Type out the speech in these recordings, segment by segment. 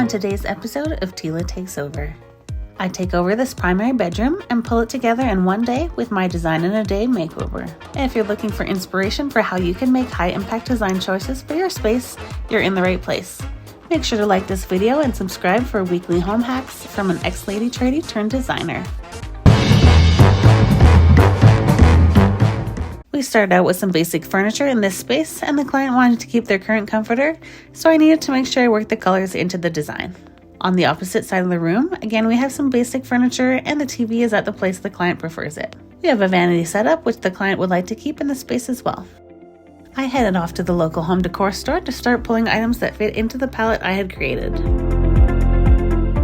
on today's episode of Tila Takes Over. I take over this primary bedroom and pull it together in one day with my Design in a Day makeover. And if you're looking for inspiration for how you can make high-impact design choices for your space, you're in the right place. Make sure to like this video and subscribe for weekly home hacks from an ex-lady tradie turned designer. We started out with some basic furniture in this space, and the client wanted to keep their current comforter, so I needed to make sure I worked the colors into the design. On the opposite side of the room, again we have some basic furniture, and the TV is at the place the client prefers it. We have a vanity setup which the client would like to keep in the space as well. I headed off to the local home decor store to start pulling items that fit into the palette I had created.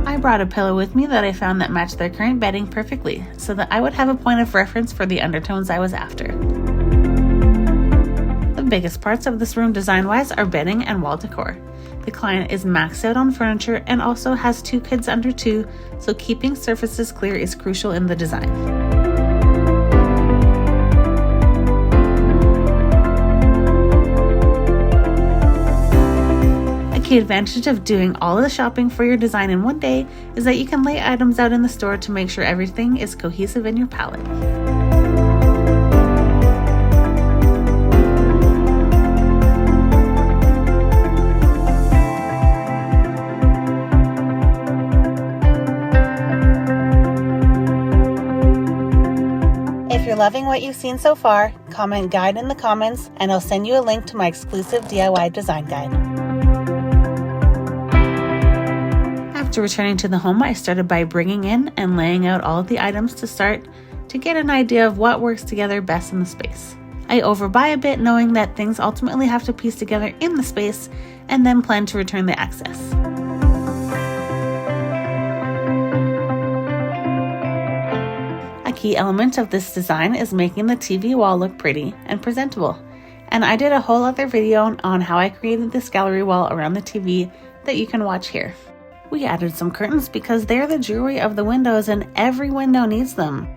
I brought a pillow with me that I found that matched their current bedding perfectly, so that I would have a point of reference for the undertones I was after. The biggest parts of this room design-wise are bedding and wall decor. The client is maxed out on furniture and also has 2 kids under 2, so keeping surfaces clear is crucial in the design. A key advantage of doing all of the shopping for your design in one day is that you can lay items out in the store to make sure everything is cohesive in your palette. If you're loving what you've seen so far, comment guide in the comments and I'll send you a link to my exclusive DIY design guide. After returning to the home, I started by bringing in and laying out all of the items to start to get an idea of what works together best in the space. I overbuy a bit knowing that things ultimately have to piece together in the space and then plan to return the excess. Key element of this design is making the TV wall look pretty and presentable, and I did a whole other video on how I created this gallery wall around the TV that you can watch here. We added some curtains because they're the jewelry of the windows and every window needs them.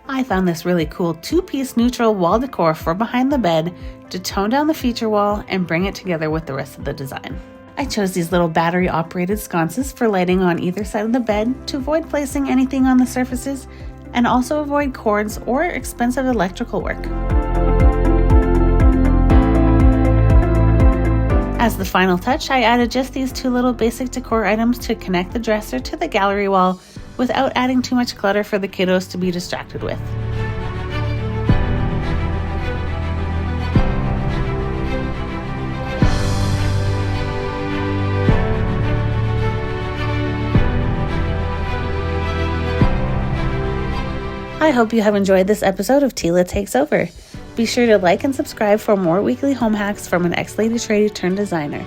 I found this really cool 2-piece neutral wall decor for behind the bed to tone down the feature wall and bring it together with the rest of the design. I chose these little battery operated sconces for lighting on either side of the bed to avoid placing anything on the surfaces and also avoid cords or expensive electrical work. As the final touch, I added just these 2 little basic decor items to connect the dresser to the gallery wall without adding too much clutter for the kiddos to be distracted with. I hope you have enjoyed this episode of Tila Takes Over. Be sure to like and subscribe for more weekly home hacks from an ex-lady tradie turned designer.